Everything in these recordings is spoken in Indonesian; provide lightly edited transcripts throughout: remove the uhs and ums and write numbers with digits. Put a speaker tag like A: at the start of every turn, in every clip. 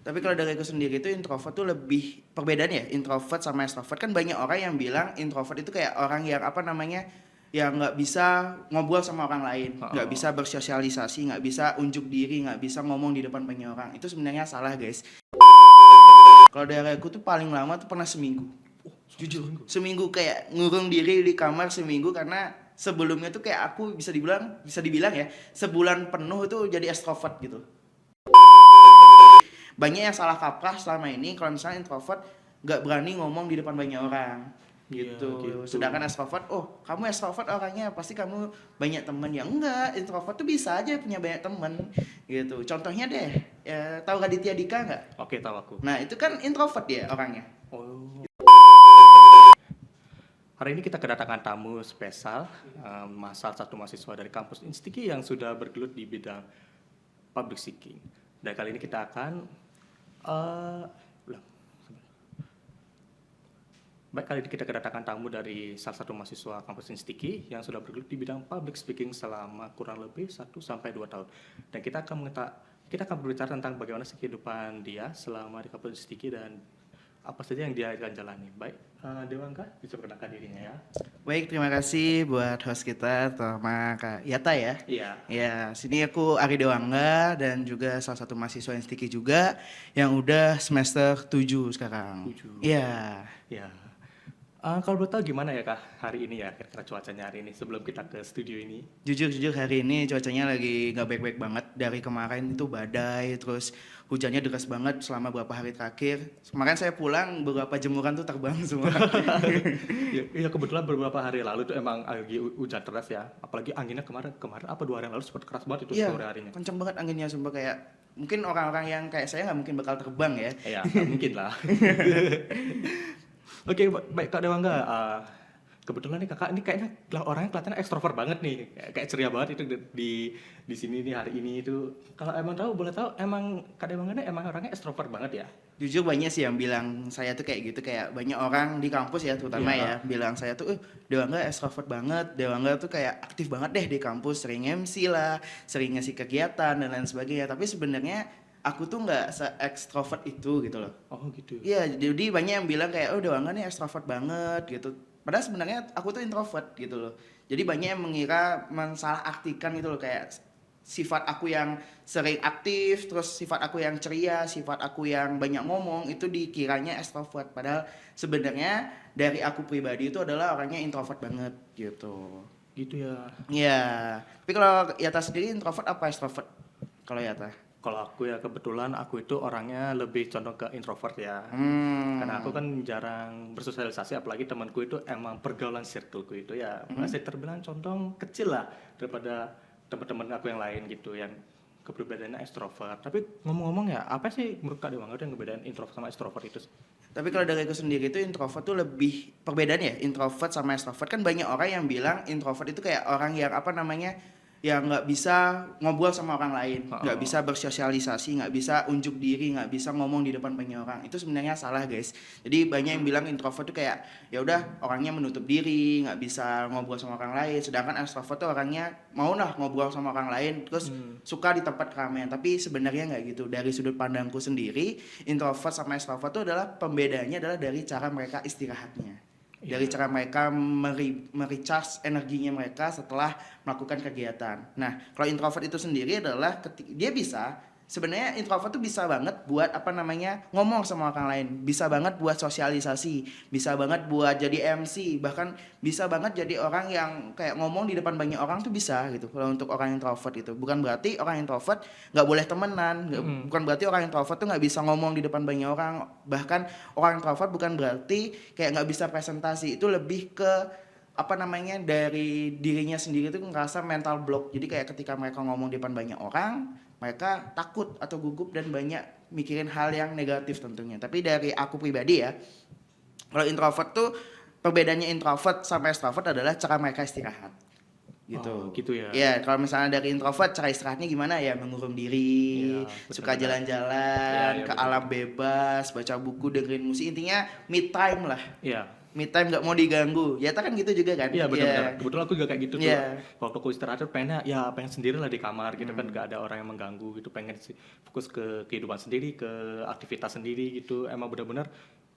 A: Tapi kalau dari aku sendiri itu introvert tuh lebih perbedaan ya, introvert sama extrovert. Kan banyak orang yang bilang introvert itu kayak orang yang apa namanya, yang nggak bisa ngobrol sama orang lain, nggak
B: Heeh.
A: bisa bersosialisasi, nggak bisa unjuk diri, nggak bisa ngomong di depan banyak orang. Itu sebenarnya salah guys. Kalau dari aku tuh paling lama tuh pernah seminggu.
B: Sampai
A: Jujur,
B: seminggu.
A: seminggu kayak ngurung diri di kamar seminggu karena sebelumnya tuh kayak aku bisa dibilang ya sebulan penuh itu jadi extrovert gitu. Banyak yang salah kaprah selama ini kalau misalnya introvert nggak berani ngomong di depan banyak orang
B: Iya
A: gitu.
B: gitu.
A: Sedangkan extrovert, oh kamu extrovert orangnya pasti kamu banyak temen. Ya enggak, introvert tuh bisa aja punya banyak temen gitu. Contohnya deh, ya, tahu Raditya Dika nggak?
B: Oke, tahu aku.
A: Nah itu kan introvert ya orangnya.
B: Oh. Hari ini kita kedatangan tamu spesial, salah satu mahasiswa dari kampus Instiki yang sudah bergelut di bidang public speaking. Dan kali ini kita akan eh, ulang. Baik, kali ini kita kedatangan tamu dari salah satu mahasiswa kampus Instiki yang sudah bergelut di bidang public speaking selama kurang lebih 1 sampai 2 tahun. Dan kita akan berbicara tentang bagaimana sih kehidupan dia selama di kampus Instiki dan apa saja yang dia akan jalani. Baik, Dewangga bisa perkenalkan dirinya ya.
A: Baik, terima kasih buat host kita sama Kak Yata ya.
B: Iya.
A: Ya, sini aku Ari Dewangga dan juga salah satu mahasiswa Instiki juga yang udah semester 7 sekarang.
B: 7.
A: Iya.
B: Ya. Kalau boleh tahu gimana ya Kak hari ini ya, kira-kira cuacanya hari ini sebelum kita ke studio ini?
A: Jujur hari ini cuacanya lagi nggak baik-baik banget. Dari kemarin itu badai, terus hujannya deras banget selama beberapa hari terakhir. Kemarin saya pulang, beberapa jemuran tuh terbang semua.
B: Iya, kebetulan beberapa hari lalu tuh emang lagi hujan deras ya. Apalagi anginnya kemarin apa 2 hari yang lalu sempat keras banget itu
A: Iya,
B: sore harinya.
A: kenceng banget anginnya sumpah kayak mungkin orang-orang yang kayak saya nggak mungkin bakal terbang ya.
B: Ya, nggak mungkin lah. Oke, baik Kak Dewangga. Kebetulan nih kakak ini kayaknya orangnya kelihatannya ekstrovert banget nih, kayak ceria banget itu di sini nih hari ini itu. Kalau emang boleh tahu emang Kak Dewangga ini emang orangnya ekstrovert banget ya?
A: Jujur banyak sih yang bilang saya tuh kayak gitu, kayak banyak orang di kampus ya terutama ya
B: Iya.
A: bilang saya tuh Dewangga extrovert banget, Dewangga tuh kayak aktif banget deh di kampus, sering MC lah, sering ngasih kegiatan dan lain sebagainya. Tapi sebenarnya aku tuh nggak se-extrovert itu gitu loh.
B: Oh gitu.
A: Iya, jadi banyak yang bilang kayak Dewangga nih extrovert banget gitu. Padahal sebenarnya aku tuh introvert gitu loh. Jadi banyak yang mengira mensalah artikan gitu loh, kayak sifat aku yang sering aktif, terus sifat aku yang ceria, sifat aku yang banyak ngomong itu dikiranya extrovert. Padahal sebenarnya dari aku pribadi itu adalah orangnya introvert banget gitu.
B: Gitu ya.
A: Iya. Tapi kalau Yata sendiri introvert apa extrovert? Kalau Yata?
B: Kalau aku ya kebetulan aku itu orangnya lebih condong ke introvert ya. Karena aku
A: Hmm.
B: kan jarang bersosialisasi, apalagi temanku itu emang pergaulan circleku itu ya
A: Hmm.
B: masih terbilang condong kecil lah daripada teman-teman aku yang lain gitu yang kepribadiannya ekstrovert. Tapi ngomong-ngomong ya, apa sih menurut Kak Dewangga yang ngebedain introvert sama ekstrovert itu?
A: Tapi kalau dari aku sendiri itu introvert tuh lebih perbedaan ya, introvert sama extrovert. Kan banyak orang yang bilang introvert itu kayak orang yang apa namanya, yang nggak bisa ngobrol sama orang lain, nggak
B: Heeh.
A: bisa bersosialisasi, nggak bisa unjuk diri, nggak bisa ngomong di depan banyak orang. Itu sebenarnya salah guys. Jadi banyak yang bilang introvert tuh kayak ya udah orangnya menutup diri, nggak bisa ngobrol sama orang lain. Sedangkan extrovert tuh orangnya mau lah ngobrol sama orang lain, terus
B: Hmm.
A: suka di tempat keramaian. Tapi sebenarnya nggak gitu. Dari sudut pandangku sendiri, introvert sama extrovert itu adalah pembedanya adalah dari cara mereka istirahatnya, dari
B: Iya.
A: cara mereka merecharge energinya mereka setelah melakukan kegiatan. Nah, kalau introvert itu sendiri adalah dia bisa sebenarnya introvert tuh bisa banget buat apa namanya ngomong sama orang lain, bisa banget buat sosialisasi, bisa banget buat jadi MC, bahkan bisa banget jadi orang yang kayak ngomong di depan banyak orang tuh bisa gitu. Kalau untuk orang introvert itu bukan berarti orang introvert nggak boleh temenan,
B: Mm-mm.
A: bukan berarti orang introvert tuh nggak bisa ngomong di depan banyak orang, bahkan orang introvert bukan berarti kayak nggak bisa presentasi. Itu lebih ke apa namanya dari dirinya sendiri tuh ngerasa mental block. Jadi kayak ketika mereka ngomong di depan banyak orang, mereka takut atau gugup dan banyak mikirin hal yang negatif tentunya. Tapi dari aku pribadi ya, kalau introvert tuh perbedaannya introvert sama extrovert adalah cara mereka istirahat
B: Oh
A: gitu.
B: gitu ya.
A: Ya, kalau misalnya dari introvert cara istirahatnya gimana ya? Mengurung diri,
B: Iya,
A: suka
B: benar-benar. Iya,
A: jalan-jalan,
B: iya
A: ke alam
B: benar-benar.
A: bebas, baca buku, dengerin musik, intinya me time lah.
B: Iya.
A: me time nggak mau diganggu. Ya kan gitu juga kan?
B: Iya benar-benar.
A: Iya.
B: Kebetulan aku juga kayak gitu tuh.
A: Iya.
B: Waktu aku istirahat tuh pengen sendiri lah di kamar gitu kan, gak ada orang yang mengganggu gitu. Pengen sih fokus ke kehidupan sendiri, ke aktivitas sendiri gitu. Emang benar-benar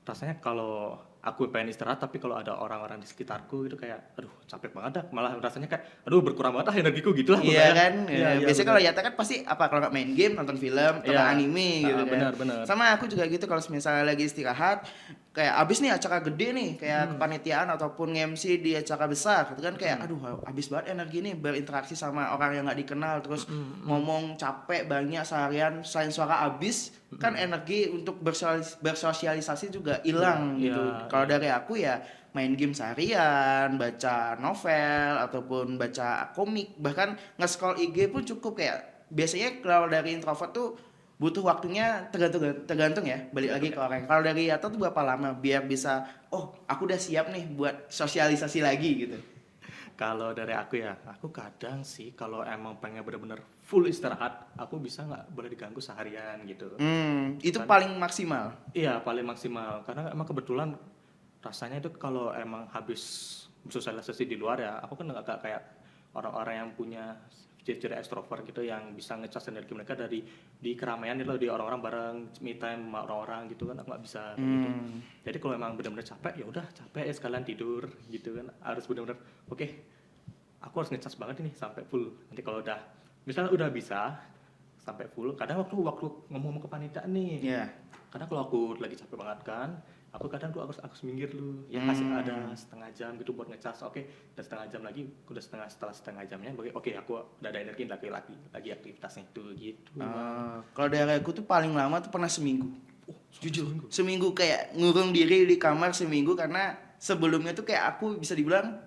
B: rasanya kalau aku pengen istirahat tapi kalau ada orang-orang di sekitarku itu kayak aduh capek banget dah. Malah rasanya kayak aduh berkurang banget ah energiku gitu lah
A: Iya
B: pokoknya.
A: kan,
B: Iya, iya,
A: biasanya
B: benar.
A: kalau Yata kan pasti apa kalau nggak main game, nonton film, tonton
B: Iya.
A: anime gitu kan.
B: Benar, benar.
A: Sama aku juga gitu kalau misalnya lagi istirahat, kayak abis nih acara gede nih, kayak kepanitiaan ataupun MC di acara besar, gitu kan kayak aduh abis banget energi nih berinteraksi sama orang yang nggak dikenal, terus ngomong capek banyak seharian, selain suara abis, kan energi untuk bersosialisasi juga hilang
B: Iya,
A: gitu.
B: iya.
A: Kalau dari aku ya main game seharian, baca novel ataupun baca komik, bahkan nge-scroll IG pun cukup. Kayak biasanya kalau dari introvert tuh butuh waktunya tergantung ya, balik lagi ke orang. Kalau dari Yato tuh berapa lama biar bisa oh aku udah siap nih buat sosialisasi lagi gitu.
B: Kalau dari aku ya, aku kadang sih kalau emang pengen bener-bener full istirahat, aku bisa nggak boleh diganggu seharian gitu.
A: Itu
B: Kan-
A: paling maksimal.
B: Iya paling maksimal, karena emang kebetulan rasanya itu kalau emang habis bersosialisasi di luar ya, aku kan nggak kayak orang-orang yang punya ciri-ciri ekstrovert gitu yang bisa ngecas energi mereka dari di keramaian itu di orang-orang bareng me time sama orang-orang gitu kan aku nggak bisa kayak gitu. Jadi kalau emang benar-benar capek ya udah capek ya sekalian tidur gitu kan harus benar-benar oke, aku harus ngecas banget ini sampai full. Nanti kalau udah misalnya udah bisa sampai full, kadang waktu ngomong ke panitia nih,
A: Iya.
B: karena kalau aku lagi capek banget kan, aku kadang tuh aku minggir dulu, ya kasih ada setengah jam gitu buat ngecas, oke, dan setengah jam lagi, setelah setengah jamnya, oke aku udah ada energi lagi aktivitasnya itu gitu.
A: Kalau dari aku tuh paling lama tuh pernah seminggu. Jujur, seminggu kayak ngurung diri di kamar seminggu karena sebelumnya tuh kayak aku bisa dibilang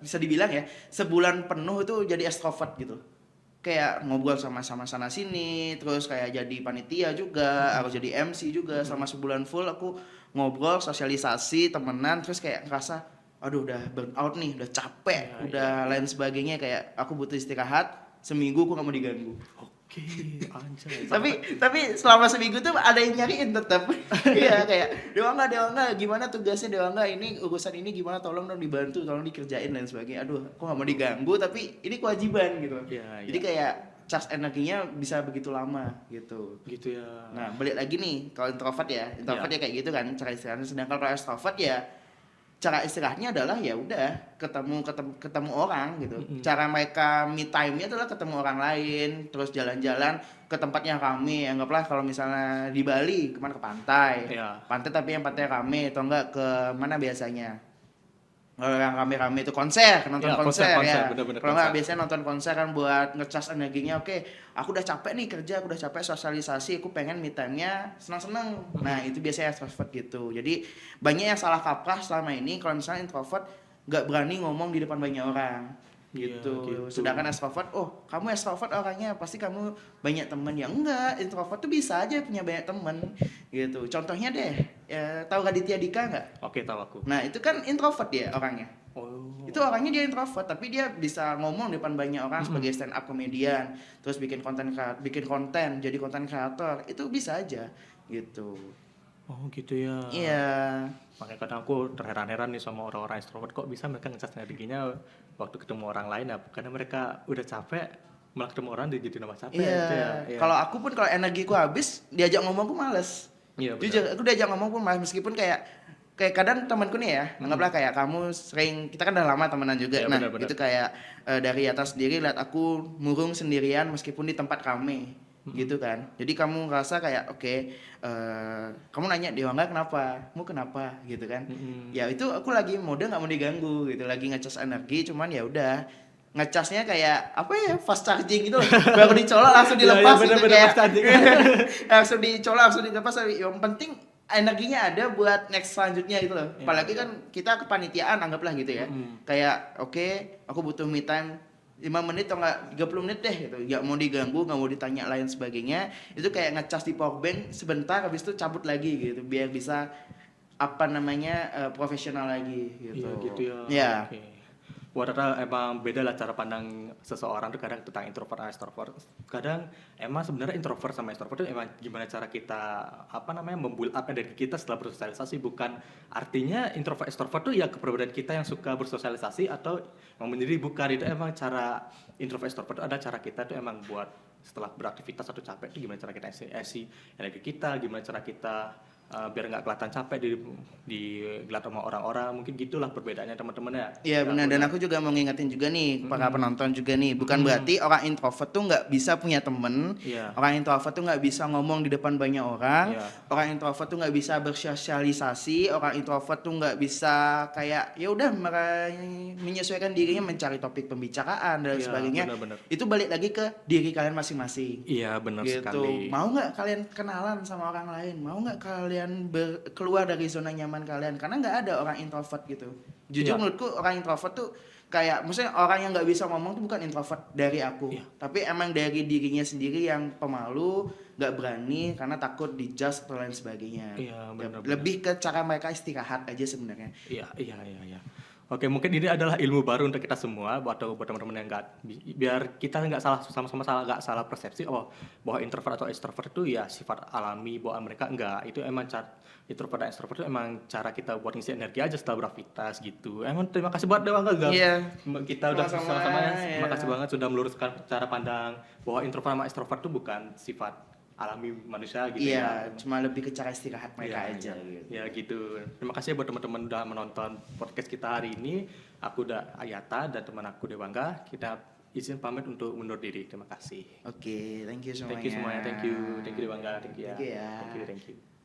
A: ya sebulan penuh itu jadi extrovert gitu. Kayak ngobrol sama sana sini, terus kayak jadi panitia juga, aku jadi MC juga selama sebulan full aku ngobrol, sosialisasi, temenan, terus kayak ngerasa aduh udah burn out nih, udah capek,
B: Ya,
A: udah lain sebagainya, kayak aku butuh istirahat, seminggu aku nggak mau diganggu.
B: Oke, anjay.
A: Tapi selama seminggu tuh ada yang nyariin tetap. Iya kayak Dewa nggak gimana tugasnya Dewa nggak ini urusan ini gimana tolong dong dibantu tolong dikerjain dan sebagainya. Aduh aku nggak mau diganggu tapi ini kewajiban gitu.
B: Iya,
A: Jadi
B: iya.
A: kayak charge energinya bisa begitu lama gitu.
B: Gitu ya.
A: Nah balik lagi nih kalau introvert ya
B: Iya.
A: kayak gitu kan cara istirahatnya. Sedangkan kalau extrovert ya cara istirahatnya adalah ya udah ketemu orang gitu. Cara mereka me time-nya adalah ketemu orang lain, terus jalan-jalan ke tempat yang rame. Anggaplah kalau misalnya di Bali kemana ke pantai.
B: Iya.
A: Pantai tapi yang pantai rame atau enggak ke mana biasanya? Kalau yang rame-rame itu nonton
B: Iya,
A: konser,
B: konser,
A: ya.
B: bener-bener
A: Kalau nggak
B: konser.
A: biasanya nonton konser kan buat ngecas energinya. Oke, aku udah capek nih kerja, aku udah capek sosialisasi, aku pengen me time-nya senang-senang. Nah, itu biasanya extrovert gitu. Jadi banyak yang salah kaprah selama ini kalau misalnya introvert nggak berani ngomong di depan banyak orang.
B: Iya,
A: Gitu.
B: gitu.
A: Sedangkan extrovert, oh kamu extrovert orangnya pasti kamu banyak temen. Ya enggak, introvert tuh bisa aja punya banyak temen gitu. Contohnya deh, ya, tahu Raditya Dika nggak?
B: Oke, tahu aku.
A: Nah itu kan introvert dia orangnya.
B: Oh.
A: Itu orangnya dia introvert tapi dia bisa ngomong di depan banyak orang sebagai stand up comedian, terus bikin konten jadi konten kreator, itu bisa aja gitu.
B: Oh, gitu ya.
A: Iya.
B: Makanya kadang aku terheran-heran nih sama orang-orang extrovert kok bisa mereka ngecas energinya waktu ketemu orang lain ya karena mereka udah capek malah ketemu orang jadi tambah capek
A: Iya.
B: gitu ya. Iya.
A: Kalau aku pun kalau energiku habis diajak ngomong aku males.
B: Iya, benar.
A: Jujur, aku diajak ngomong pun males meskipun kayak kadang temanku nih ya, anggaplah kayak kamu sering, kita kan udah lama temenan juga.
B: Iya,
A: Nah,
B: benar-benar.
A: itu kayak dari atas sendiri lihat aku murung sendirian meskipun di tempat rame. Gitu kan. Jadi kamu ngerasa kayak oke, kamu nanya Dewa nggak kenapa? Mau kenapa? Gitu kan. Ya itu aku lagi mode nggak mau diganggu gitu, lagi ngecas energi cuman ya udah ngecasnya kayak apa ya fast charging gitu loh. Baru dicolok langsung
B: Iya, iya,
A: dilepas gitu
B: bener-bener
A: kayak
B: fast charging.
A: langsung dicolok langsung dilepas. Yang penting energinya ada buat next selanjutnya gitu loh.
B: Iya,
A: Apalagi
B: iya.
A: kan kita kepanitiaan anggaplah gitu ya. Kayak oke, aku butuh me time 5 menit atau enggak 30 menit deh gitu. Enggak mau diganggu, enggak mau ditanya lain sebagainya. Itu kayak ngecas di power bank sebentar habis itu cabut lagi gitu biar bisa apa namanya profesional lagi gitu.
B: Iya gitu ya.
A: Iya.
B: Oke. Wah, ternyata emang beda lah cara pandang seseorang tuh kadang tentang introvert sama extrovert. Kadang emang sebenarnya introvert sama extrovert itu emang gimana cara kita membuild up energi kita setelah bersosialisasi, bukan artinya introvert extrovert tuh ya kepribadian kita yang suka bersosialisasi atau yang menyendiri, bukan. Itu emang cara introvert extrovert itu ada cara kita tuh emang buat setelah beraktivitas atau capek itu gimana cara kita isi energi kita, gimana cara kita biar nggak kelihatan capek dilihat sama orang-orang, mungkin gitulah perbedaannya teman-teman ya.
A: Iya
B: Ya,
A: benar,
B: aku
A: dan
B: udah.
A: aku juga mau ngingetin juga nih para penonton juga nih, bukan berarti orang introvert tuh nggak bisa punya temen,
B: Iya.
A: orang introvert tuh nggak bisa ngomong di depan banyak orang,
B: Iya.
A: orang introvert tuh nggak bisa bersosialisasi, orang introvert tuh nggak bisa kayak ya udah menyesuaikan dirinya mencari topik pembicaraan dan
B: Iya,
A: sebagainya.
B: benar-benar.
A: Itu balik lagi ke diri kalian masing-masing.
B: Iya, benar
A: Gitu.
B: sekali.
A: Mau nggak kalian kenalan sama orang lain? Mau nggak kalian keluar dari zona nyaman kalian? Karena nggak ada orang introvert gitu. Jujur
B: Iya.
A: menurutku orang introvert tuh kayak, maksudnya orang yang nggak bisa ngomong tuh bukan introvert dari aku,
B: Iya.
A: tapi emang dari dirinya sendiri yang pemalu, nggak berani karena takut dijudge atau lain sebagainya.
B: Iya, benar-benar.
A: Lebih ke cara mereka istirahat aja sebenarnya.
B: Iya. Oke, mungkin ini adalah ilmu baru untuk kita semua, atau buat teman-teman yang biar kita nggak salah, sama-sama nggak salah persepsi bahwa introvert atau extrovert itu ya sifat alami, bahwa mereka enggak. Itu emang introvert dan extrovert itu emang cara kita buat ngisi energi aja setelah beraktivitas gitu. Emang terima kasih buat Dewa enggak?
A: Iya.
B: Kita udah
A: Sama-sama,
B: sama-sama ya.
A: ya.
B: Terima kasih banget sudah meluruskan cara pandang bahwa introvert sama extrovert itu bukan sifat alami manusia gitu ya.
A: Iya, cuma lebih ke cara istirahat mereka
B: Iya,
A: aja
B: iya.
A: gitu.
B: Ya gitu. Terima kasih buat teman-teman udah menonton podcast kita hari ini. Aku udah Ayata dan teman aku Dewangga. Kita izin pamit untuk mundur diri. Terima kasih.
A: Oke, thank you semuanya.
B: Thank you semuanya. Thank you Dewangga. Thank you ya.
A: Thank you ya.
B: Thank you.